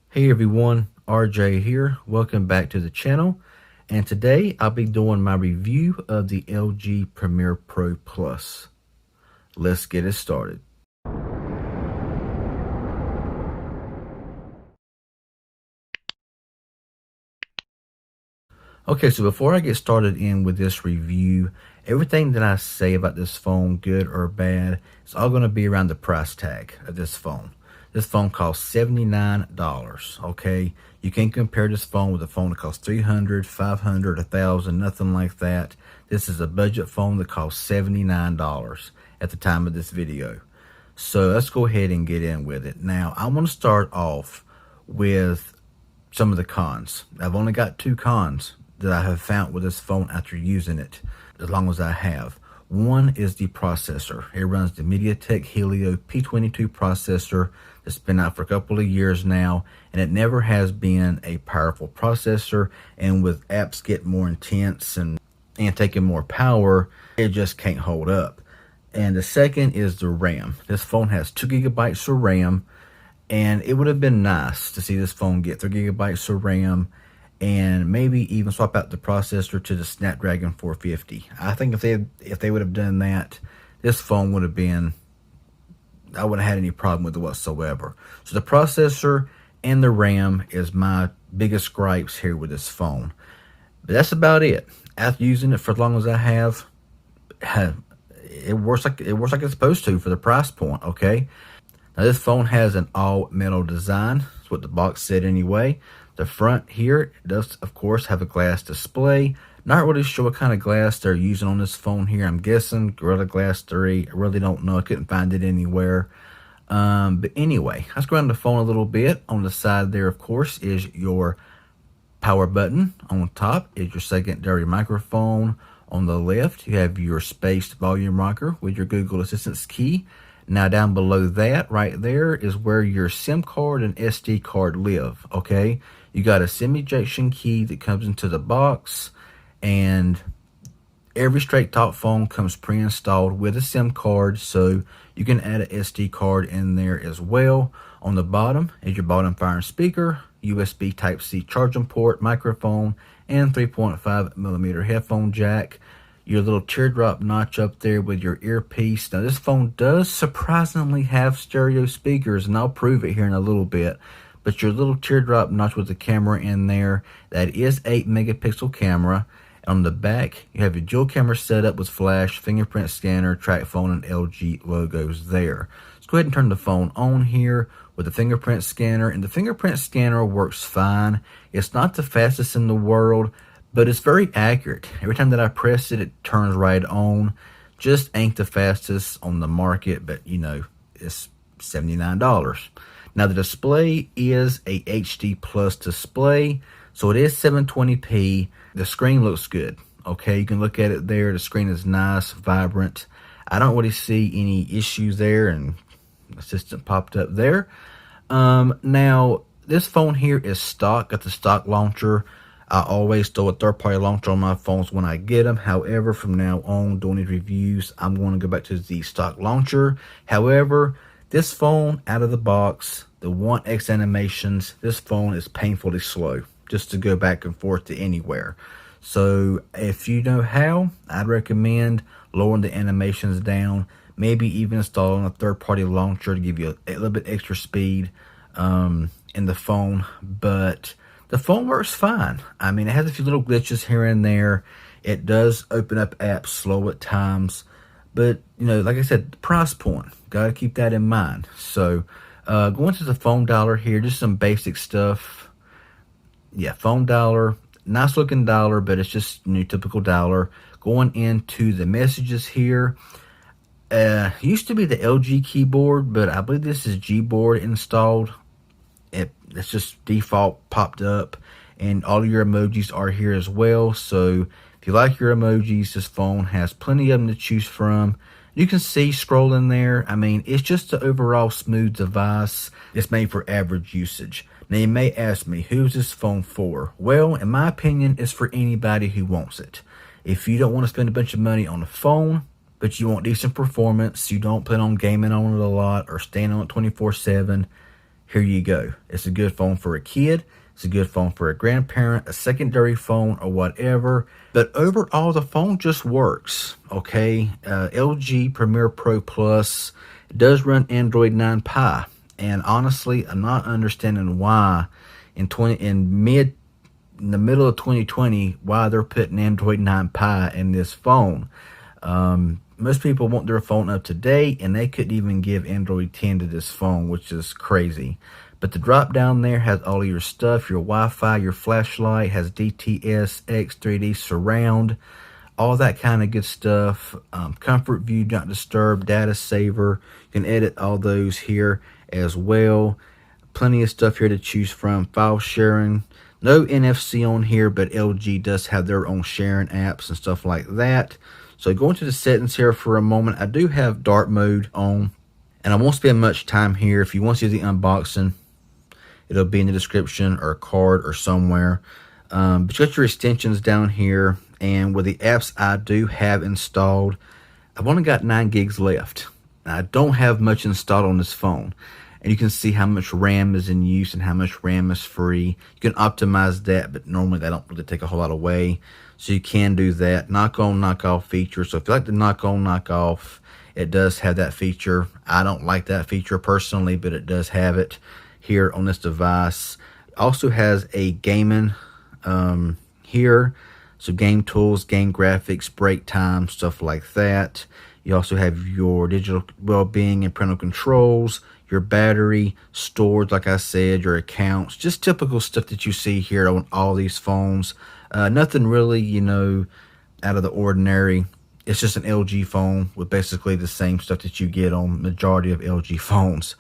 Hey everyone, RJ here. Welcome back to the channel. And today I'll be doing my review of the LG Premier Pro Plus. Let's get it started. Okay, so before I get started in with this review, everything that I say about this phone, good or bad, it's all going to be around the price tag of this phone. This phone costs $79, okay? You can't compare this phone with a phone that costs $300, $500, $1,000, nothing like that. This is a budget phone that costs $79 at the time of this video. So let's go ahead and get in with it. Now, I want to start off with some of the cons. I've only got two cons that I have found with this phone after using it as long as I have. One is the processor. It runs the MediaTek Helio P22 processor that's been out for a couple of years now, and it never has been a powerful processor, and with apps getting more intense and taking more power, it just can't hold up. And the second is the RAM. This phone has 2 gigabytes of RAM, and it would have been nice to see this phone get 3 gigabytes of RAM and maybe even swap out the processor to the Snapdragon 450. I think if they would have done that, this phone would have been, I wouldn't have had any problem with it whatsoever. So the processor and the RAM is my biggest gripes here with this phone. But that's about it. After using it for as long as I have, it works like it's supposed to for the price point, okay? Now this phone has an all metal design. That's what the box said anyway. The front here does, of course, have a glass display. Not really sure what kind of glass they're using on this phone here. I'm guessing Gorilla Glass 3. I really don't know. I couldn't find it anywhere. But anyway, let's go around the phone a little bit. On the side there, of course, is your power button. On top is your secondary microphone. On the left, you have your spaced volume rocker with your Google Assistant key. Now down below that, right there, is where your SIM card and SD card live, okay? You got a SIM ejection key that comes into the box, and every straight talk phone comes pre-installed with a SIM card, so you can add an SD card in there as well. On the bottom is your bottom firing speaker, USB Type-C charging port, microphone, and 3.5 millimeter headphone jack. Your little teardrop notch up there with your earpiece. Now this phone does surprisingly have stereo speakers, and I'll prove it here in a little bit. But your little teardrop notch with the camera in there, that is 8 megapixel camera. On the back, you have your dual camera setup with flash, fingerprint scanner, track phone, and LG logos there. Let's go ahead and turn the phone on here with the fingerprint scanner, and the fingerprint scanner works fine. It's not the fastest in the world, but it's very accurate. Every time that I press it, it turns right on. Just ain't the fastest on the market, but you know, it's $79. Now the display is a HD plus display, so it is 720p. The screen looks good, okay? You can look at it there. The screen is nice, vibrant. I don't really see any issues there, and assistant popped up there. Now this phone here is stock, got the stock launcher. I always throw a third-party launcher on my phones when I get them. However, from now on, doing these reviews, I'm going to go back to the stock launcher. However, this phone, out of the box, the 1X animations, this phone is painfully slow just to go back and forth to anywhere. So if you know how, I'd recommend lowering the animations down, maybe even installing a third-party launcher to give you a little bit extra speed in the phone. But the phone works fine. I mean, it has a few little glitches here and there. It does open up apps slow at times. But, you know, like I said, the price point, got to keep that in mind. So, going to the phone dialer here, just some basic stuff. Yeah, phone dialer, nice looking dialer, but it's just new typical dialer. Going into the messages here, used to be the LG keyboard, but I believe this is Gboard installed. It's just default popped up, and all your emojis are here as well. So if you like your emojis, this phone has plenty of them to choose from. You can see scrolling there. I mean, it's just an overall smooth device. It's made for average usage. Now you may ask me, who's this phone for? Well, in my opinion, it's for anybody who wants it. If you don't want to spend a bunch of money on a phone, but you want decent performance, you don't plan on gaming on it a lot or staying on it 24/7, here you go. It's a good phone for a kid. It's a good phone for a grandparent, a secondary phone, or whatever. But overall, the phone just works. Okay, LG Premier Pro Plus does run Android 9 Pie, and honestly, I'm not understanding why in the middle of 2020 why they're putting Android 9 Pie in this phone. Most people want their phone up to date, and they couldn't even give Android 10 to this phone, which is crazy. But the drop down there has all of your stuff, your Wi-Fi, your flashlight, has DTS, X3D surround, all that kind of good stuff. Comfort view, not disturb, data saver. You can edit all those here as well. Plenty of stuff here to choose from. File sharing. No NFC on here, but LG does have their own sharing apps and stuff like that. So going to the settings here for a moment, I do have dark mode on, and I won't spend much time here. If you want to see the unboxing, it'll be in the description or a card or somewhere. But you got your extensions down here, and with the apps I do have installed, I've only got 9 gigs left. Now, I don't have much installed on this phone, and you can see how much RAM is in use and how much RAM is free. You can optimize that, but normally they don't really take a whole lot away. So you can do that. Knock on, knock off feature. So if you like to knock on, knock off, it does have that feature. I don't like that feature personally, but it does have it here on this device. Also has a gaming here. So game tools, game graphics, break time, stuff like that. You also have your digital well-being and parental controls, your battery, storage, like I said, your accounts, just typical stuff that you see here on all these phones. Nothing really, out of the ordinary. It's just an LG phone with basically the same stuff that you get on majority of LG phones.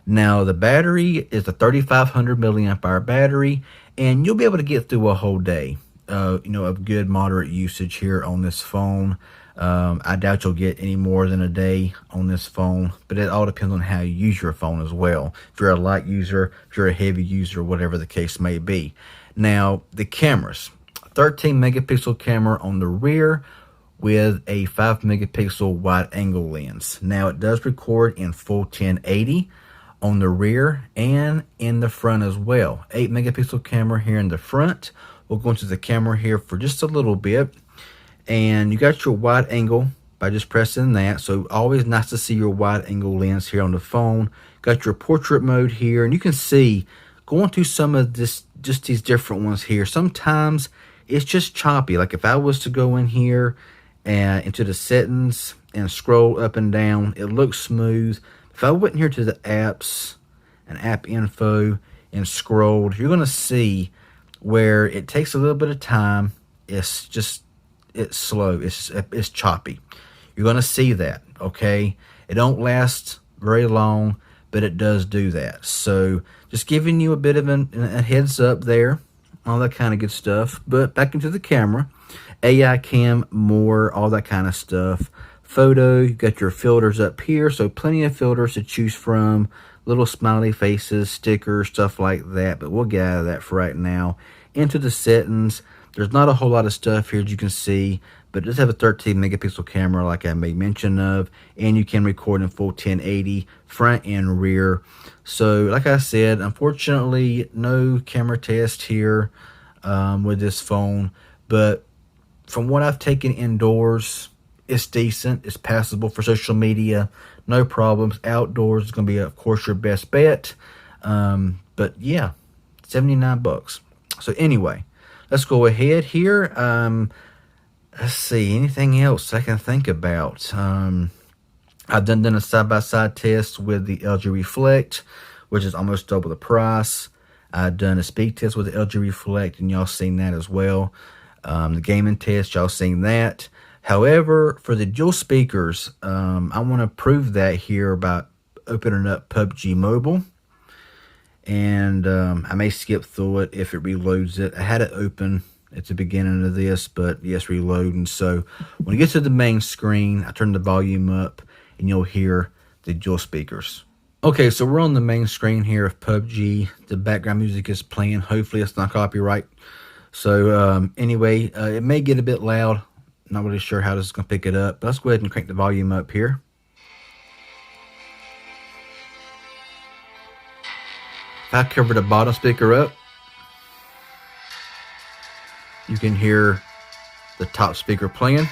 Now, the battery is a 3,500 milliamp hour battery, and you'll be able to get through a whole day, of good moderate usage here on this phone. I doubt you'll get any more than a day on this phone, but it all depends on how you use your phone as well. If you're a light user, if you're a heavy user, whatever the case may be. Now, the cameras. 13 megapixel camera on the rear with a 5 megapixel wide angle lens. Now, it does record in full 1080 on the rear and in the front as well. 8 megapixel camera here in the front. We'll go into the camera here for just a little bit. And you got your wide angle by just pressing that. So always nice to see your wide angle lens here on the phone. Got your portrait mode here. And you can see going through some of this, just these different ones here. Sometimes it's just choppy. Like if I was to go in here and into the settings and scroll up and down, it looks smooth. If I went here to the apps and app info and scrolled, you're going to see where it takes a little bit of time. It's slow. It's choppy. You're going to see that, okay? It don't last very long, but it does do that. So just giving you a bit of a heads up there, all that kind of good stuff. But back into the camera, AI cam, more, all that kind of stuff. Photo, you got your filters up here, so plenty of filters to choose from. Little smiley faces, stickers, stuff like that, but we'll get out of that for right now. Into the settings, there's not a whole lot of stuff here as you can see, but it does have a 13 megapixel camera like I made mention of, and you can record in full 1080 front and rear. So like I said, unfortunately no camera test here with this phone, but from what I've taken indoors, it's decent. It's passable for social media, no problems. Outdoors is going to be, of course, your best bet. But yeah, $79. So anyway, let's go ahead here. Let's see, anything else I can think about? I've done a side-by-side test with the LG Reflect, which is almost double the price. I've done a speed test with the LG Reflect, and y'all seen that as well. The gaming test, y'all seen that. However, for the dual speakers, I want to prove that here by opening up PUBG Mobile. And I may skip through it if it reloads it. I had it open at the beginning of this, but yes, reloading. So when you get to the main screen, I turn the volume up and you'll hear the dual speakers. Okay, so we're on the main screen here of PUBG. The background music is playing. Hopefully it's not copyright. So anyway, it may get a bit loud. Not really sure how this is going to pick it up. But let's go ahead and crank the volume up here. If I cover the bottom speaker up, you can hear the top speaker playing.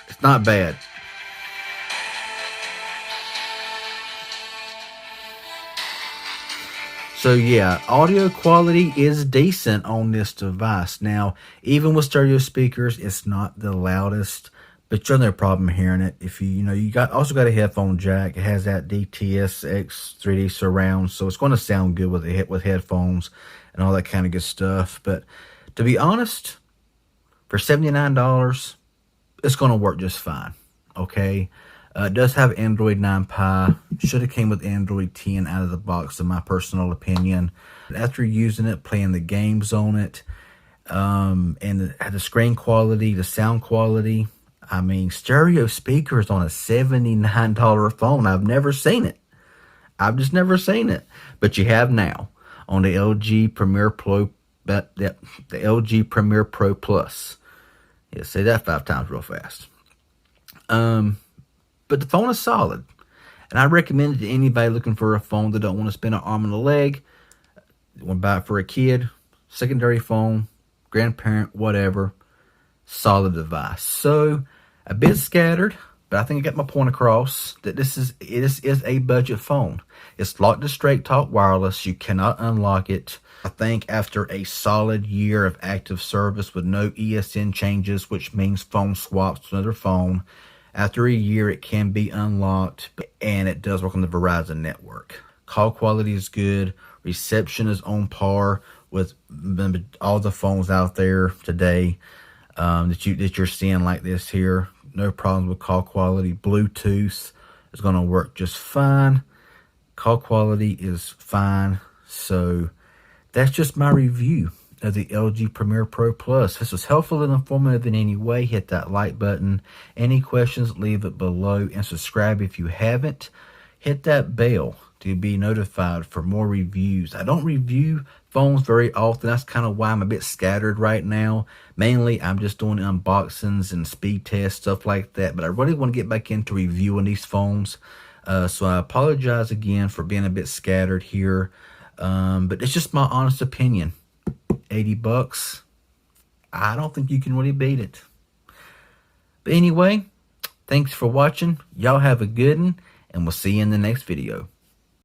It's not bad. So yeah, audio quality is decent on this device. Now, even with stereo speakers, it's not the loudest, but you're no problem hearing it. If you also got a headphone jack. It has that DTS:X 3D surround, so it's going to sound good with headphones and all that kind of good stuff. But to be honest, for $79, it's going to work just fine. Okay. It does have Android 9 Pie. Should have came with Android 10 out of the box, in my personal opinion. After using it, playing the games on it, and the screen quality, the sound quality, I mean, stereo speakers on a $79 phone. I've never seen it. I've just never seen it. But you have now on the LG Premier Pro, the LG Premier Pro Plus. Yeah, say that 5 times real fast. But the phone is solid, and I recommend it to anybody looking for a phone that don't want to spend an arm and a leg. Want to buy it for a kid, secondary phone, grandparent, whatever. Solid device. So a bit scattered, but I think I got my point across that this is a budget phone. It's locked to Straight Talk Wireless. You cannot unlock it. I think after a solid year of active service with no ESN changes, which means phone swaps to another phone, after a year, it can be unlocked, and it does work on the Verizon network. Call quality is good. Reception is on par with all the phones out there today that you're seeing like this here. No problems with call quality. Bluetooth is going to work just fine. Call quality is fine. So that's just my review of the LG Premier Pro Plus. If this was helpful and informative in any way, hit that like button. Any questions, leave it below, and subscribe if you haven't. Hit that bell to be notified for more reviews. I don't review phones very often. That's kind of why I'm a bit scattered right now. Mainly, I'm just doing unboxings and speed tests, stuff like that. But I really want to get back into reviewing these phones. So I apologize again for being a bit scattered here. But it's just my honest opinion. $80, I don't think you can really beat it. But anyway, thanks for watching. Y'all have a good one, and we'll see you in the next video.